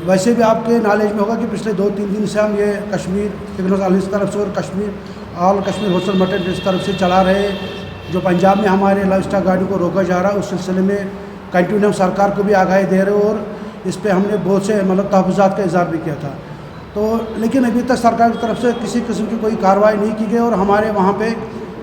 वैसे भी आपके नॉलेज में होगा कि पिछले 2-3 दिन से हम ये कश्मीर पिकनिक अलायंस तरफ से और Kashmir all Kashmir wholesale merchant इस तरफ से चला रहे, जो पंजाब में हमारे लाइफ स्टॉक गाड़ियों को रोका जा रहा है, उस सिलसिले में कंटिन्यू सरकार को भी आगाही दे रहे हो और इस पे हमने बहुत से मतलब तहफ़्फ़ुज़ात का इज़हार भी किया था। तो लेकिन अभी तक सरकार की तरफ से किसी किस्म की कोई कार्रवाई नहीं की गई और हमारे वहाँ पे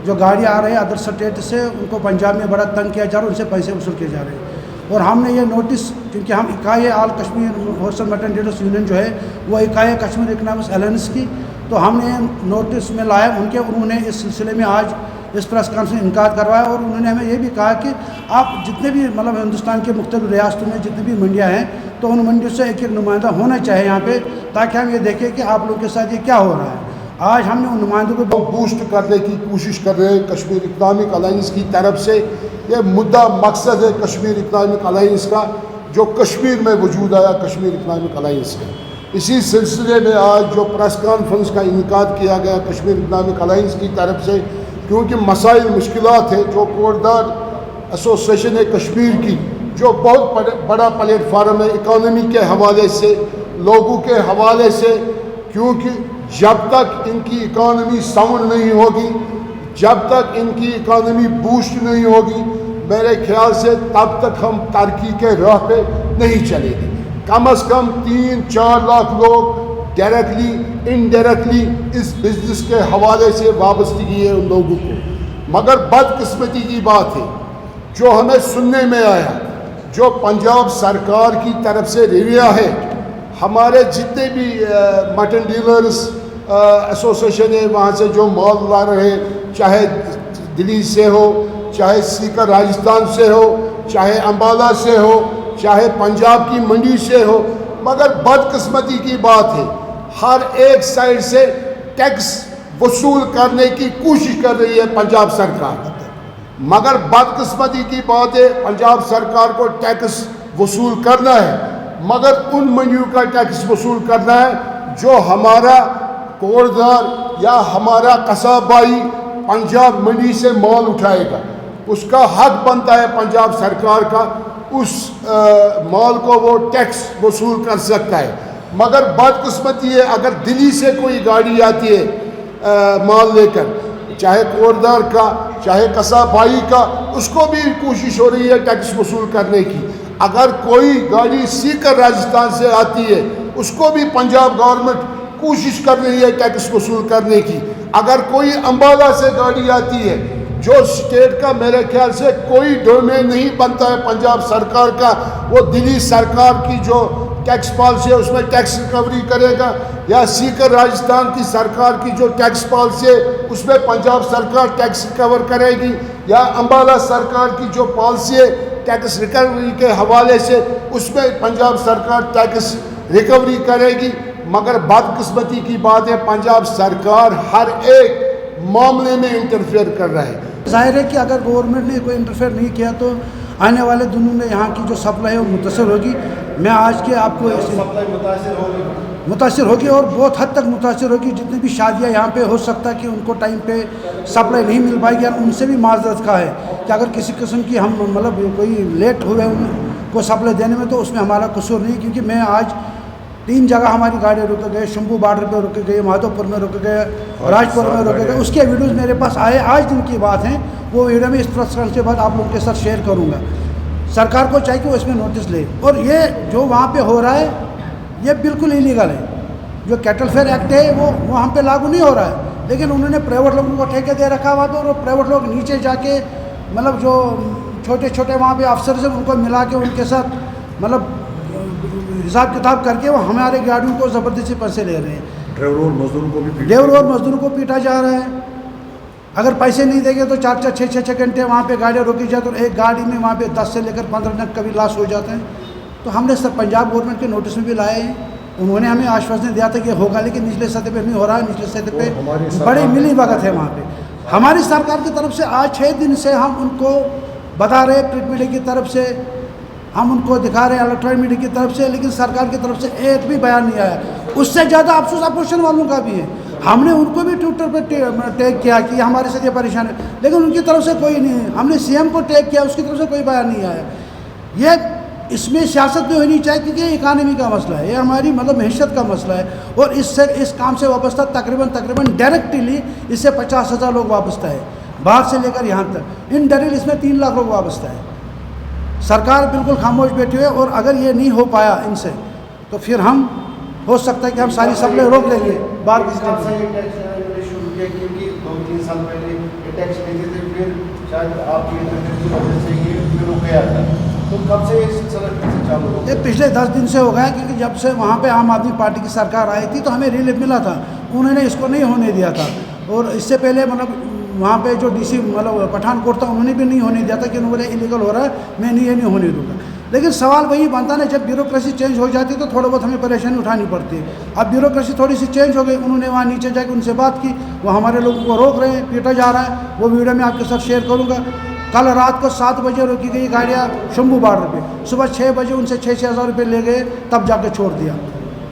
जो गाड़ी आ रही है अदर स्टेट से, उनको पंजाब में बड़ा तंग किया जा रहा है, उनसे पैसे वसूल किए जा रहे हैं। और हमने ये नोटिस, क्योंकि हम इकाई all Kashmir wholesale merchant dealers union जो है वो इकाई कश्मीर इकनॉमिक अलायंस की, तो हमने नोटिस में लाया उन्होंने इस सिलसिले में आज इस प्रेस कॉन्फ्रेंस में इनकार करवाया और उन्होंने हमें ये भी कहा कि आप जितने भी मतलब हिंदुस्तान के मुख्तलिफ रियासतों में जितनी भी मंडियाँ हैं तो उन मंडियों से एक एक नुमाइंदा होना चाहिए यहाँ पे, ताकि हम ये देखें कि आप लोगों के साथ ये क्या हो रहा है। आज हमने उन नुमाइंदों को बूस्ट करने की कोशिश कर रहे हैं कश्मीर इकनॉमिक अलायंस की तरफ से। ये मुद्दा मकसद है कश्मीर इकनॉमिक अलायंस का, जो कश्मीर में वजूद आया कश्मीर इकनॉमिक अलायंस का। इसी सिलसिले में आज जो प्रेस कॉन्फ्रेंस का इनकाद किया गया कश्मीर इकनॉमिक अलायंस की तरफ से, क्योंकि मसाइल मुश्किलात है, जो कोटदार एसोसिएशन है कश्मीर की, जो बहुत बड़ा प्लेटफार्म है इकॉनमी के हवाले से, लोगों के हवाले से, क्योंकि जब तक इनकी इकॉनमी साउंड नहीं होगी, जब तक इनकी इकॉनमी बूस्ट नहीं होगी, मेरे ख्याल से तब तक हम तरक्की के राह पे नहीं चलेंगे। कम से कम 3-4 लाख लोग डायरेक्टली इनडायरेक्टली इस बिजनेस के हवाले से वाबस्तगी है उन लोगों को। मगर बदकिस्मती की बात है जो हमें सुनने में आया, जो पंजाब सरकार की तरफ से रवैया है, हमारे जितने भी मटन डीलर्स एसोसिएशन है वहाँ से जो माल ला रहे, चाहे दिल्ली से हो, चाहे सीकर राजस्थान से हो, चाहे अम्बाला से हो, चाहे पंजाब की मंडी से हो, मगर बदकिस्मती की बात है हर एक साइड से टैक्स वसूल करने की कोशिश कर रही है पंजाब सरकार। मगर बदकिस्मती की बात है पंजाब सरकार को टैक्स वसूल करना है, मगर उन मंडियों का टैक्स वसूल करना है जो हमारा कोटदार या हमारा कसाब भाई पंजाब मंडी से माल उठाएगा। उसका हक बनता है पंजाब सरकार का, उस माल को वो टैक्स वसूल कर सकता है। मगर बदकिस्मती है अगर दिल्ली से कोई गाड़ी आती है माल लेकर, चाहे कोटदार का चाहे कसाब भाई का, उसको भी कोशिश हो रही है टैक्स वसूल करने की। अगर कोई गाड़ी सीकर राजस्थान से आती है, उसको भी पंजाब गवर्नमेंट कोशिश कर रही है टैक्स वसूल करने की। अगर कोई अम्बाला से गाड़ी आती है, जो स्टेट का मेरे ख्याल से कोई डोमेन नहीं बनता है पंजाब सरकार का, वो दिल्ली सरकार की जो टैक्स पॉलिसी है उसमें टैक्स रिकवरी करेगा, या सीकर राजस्थान की सरकार की जो टैक्स पॉलिसी है उसमें पंजाब सरकार टैक्स रिकवर करेगी, या अम्बाला सरकार की जो पॉलिसी है टैक्स रिकवरी के हवाले से उसमें पंजाब सरकार टैक्स रिकवरी करेगी। मगर बदकिस्मती की बात है पंजाब सरकार हर एक मामले में इंटरफेयर कर रहा है। जाहिर है कि अगर गवर्नमेंट ने कोई इंटरफेयर नहीं किया तो आने वाले दिनों में यहाँ की जो सप्लाई है वो मुतासर होगी। मैं आज के आपको मुतासर होगी और बहुत हद तक मुतासर होगी। जितनी भी शादियाँ यहाँ पे हो सकता है कि उनको टाइम पे सप्लाई नहीं मिल पाएगी, और उनसे भी माजरत का है कि अगर किसी किस्म की हम मतलब कोई लेट हुए उनको सप्लाई देने में, तो उसमें हमारा कसूर नहीं। क्योंकि मैं आज 3 जगह हमारी गाड़ी रुक गए, शंभू बॉर्डर पे रुक गए, माधोपुर में रुक गए, राजपुर में रुक गए। उसके वीडियोज़ मेरे पास आए, आज दिन की बात है, वो वीडियो में इस प्रेस कॉन्फ्रेंस के बाद आप लोगों के साथ शेयर करूँगा। सरकार को चाहिए कि वो इसमें नोटिस ले, और ये जो वहाँ पे हो रहा है ये बिल्कुल इलीगल है। जो कैटल फेयर एक्ट है वो हम पे लागू नहीं हो रहा है, लेकिन उन्होंने प्राइवेट लोगों को ठेके दे रखा हुआ, तो प्राइवेट लोग नीचे जाके मतलब जो छोटे छोटे वहाँ पे अफसर से उनको मिला के उनके साथ मतलब हिसाब किताब करके वो हमारे गाड़ियों को ज़बरदस्ती पैसे ले रहे हैं। ड्राइवर और मजदूरों को पीटा जा रहा है। अगर पैसे नहीं देंगे तो 4-4, 6-6 घंटे वहाँ पे गाड़ियाँ रोकी जाए, तो एक गाड़ी में वहाँ पे 10 से लेकर 15 जन कभी लॉस हो जाते हैं। तो हमने सर पंजाब गवर्नमेंट के नोटिस में भी लाए हैं। उन्होंने हमें आश्वासन दिया था कि होगा, लेकिन निचले सतह पे नहीं हो रहा है। निचले सतह पे बड़ी मिली भगत है वहाँ पे। हमारी सरकार की तरफ से आज 6 दिन से हम उनको बता रहे, प्रिंट मीडिया की तरफ से हम उनको दिखा रहे हैं, इलेक्ट्रॉनिक मीडिया की तरफ से, लेकिन सरकार की तरफ से एक भी बयान नहीं आया। उससे ज़्यादा अफसोस अपोजिशन वालों का भी है। हमने उनको भी ट्विटर पर टैग किया कि हमारे साथ ये परेशान है, लेकिन उनकी तरफ से कोई नहीं है। हमने सीएम को टैग किया, उसकी तरफ से कोई बयान नहीं आया। ये इसमें सियासत भी होनी चाहिए, क्योंकि ये इकानमी का मसला है, ये हमारी मतलब मैशत का मसला है। और इस काम से वाबस्ता तकरीबन डायरेक्टली इससे 50,000 लोग वाबस्ता है, बाहर से लेकर यहाँ तक। इनडायरेक्ट इसमें 3 लाख लोग वाबस्ता है। सरकार बिल्कुल खामोश बैठी हुई है, और अगर ये नहीं हो पाया इनसे तो फिर हम हो सकता है कि हम सारी सप्लाई रोक लेंगे बाहर की स्टेट में। क्योंकि 2-3 साल पहले ये टैक्स लेते थे, फिर शायद आपकी इंटरनेट की वजह से ये फिर रुक गया था। तो कब से ये सिलसिला कैसे चालू हो? ये पिछले 10 दिन से हो गया, क्योंकि जब से वहाँ पे आम आदमी पार्टी की सरकार आई थी तो हमें रिलीफ मिला था, उन्होंने इसको नहीं होने दिया था। और इससे पहले मतलब वहाँ पे जो डीसी मतलब पठानकोट था, उन्होंने भी नहीं होने दिया था कि उन्होंने इलीगल हो रहा है, मैं नहीं ये नहीं होने दूँगा। लेकिन सवाल वही बनता ना, जब ब्यूरोक्रेसी चेंज हो जाती है तो थोड़ा बहुत हमें परेशानी उठानी पड़ती है। अब ब्यूरोक्रेसी थोड़ी सी चेंज हो गई, उन्होंने वहाँ नीचे जाकर उनसे बात की, वो हमारे लोगों को रोक रहे हैं, पीटा जा रहा है। वो वीडियो मैं आपके साथ शेयर करूँगा। कल रात को 7 बजे रोकी गई गाड़ियाँ शंभू बॉर्डर पे, सुबह 6 बजे उनसे 6-6 हज़ार रुपये ले गए, तब जाके छोड़ दिया।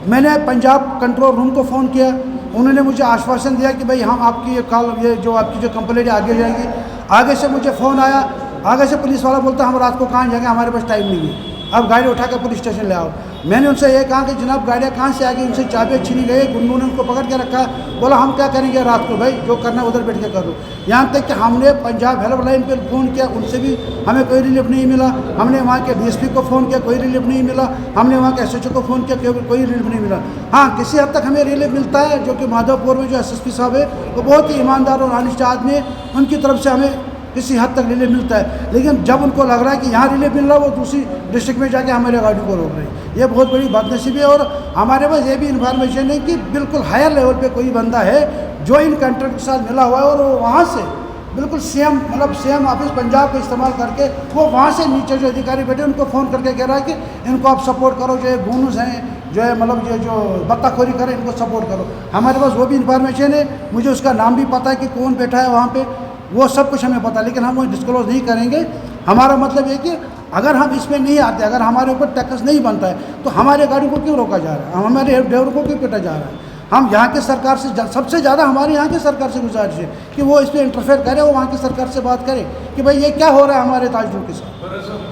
मैंने पंजाब कंट्रोल रूम को फ़ोन किया, उन्होंने मुझे आश्वासन दिया कि भाई हम आपकी ये जो आपकी जो कंप्लेंट आगे जाएगी। आगे से मुझे फ़ोन आया, आगे से पुलिस वाला बोलता हम रात को कहाँ जाएंगे, हमारे पास टाइम नहीं है, अब गाड़ी उठा कर पुलिस स्टेशन ले आओ। मैंने उनसे ये कहा कि जनाब गाड़ियाँ कहाँ से आ गई, उनसे चाबियाँ छीनी गई, गुंडों ने उनको पकड़ के रखा। बोला हम क्या करेंगे रात को, भाई जो करना है उधर बैठ के करो। यहाँ तक कि हमने पंजाब हेल्पलाइन पर फ़ोन किया, उनसे भी हमें कोई रिलीफ नहीं मिला। हमने वहाँ के डीएसपी को फ़ोन किया, कोई रिलीफ नहीं मिला। हमने वहाँ के एसएचओ को फ़ोन किया, कोई रिलीफ नहीं मिला। हाँ, किसी हद तक हमें रिलीफ मिलता है, जो कि माधवपुर में जो एसएसपी साहब है वो बहुत ही ईमानदार और ऑनेस्ट आदमी है, उनकी तरफ से हमें किसी हद तक रिलीफ मिलता है। लेकिन जब उनको लग रहा है कि यहाँ रिलीफ मिल रहा है, वो दूसरी डिस्ट्रिक्ट में जाके हमारे गाड़ी को रोक रहे हैं। ये बहुत बड़ी बदनसीबी है। और हमारे पास ये भी इन्फॉर्मेशन है कि बिल्कुल हायर लेवल पे कोई बंदा है जो इन कंट्रैक्ट के साथ मिला हुआ है, और वो वहाँ से बिल्कुल सीएम ऑफिस पंजाब का इस्तेमाल करके वो वहाँ से नीचे जो अधिकारी बैठे उनको फ़ोन करके कह रहा है कि इनको आप सपोर्ट करो, जो ये गुनूस हैं, जो है मतलब ये जो बत्ताखोरी करें, इनको सपोर्ट करो। हमारे पास वो भी इन्फॉर्मेशन है, मुझे उसका नाम भी पता है कि कौन बैठा है वहाँ पे, वो सब कुछ हमें पता है, लेकिन हम वो डिस्क्लोज नहीं करेंगे। हमारा मतलब ये कि अगर हम इसमें नहीं आते, अगर हमारे ऊपर टैक्स नहीं बनता है, तो हमारे गाड़ी को क्यों रोका जा रहा है, हमारे ड्राइवर को क्यों पीटा जा रहा है। हम यहाँ के सरकार से सबसे ज़्यादा हमारे यहाँ के सरकार से गुजारिश है कि वो इसमें इंटरफेयर करे, वो वहाँ की सरकार से बात करे कि भाई ये क्या हो रहा है हमारे ताजदों के साथ।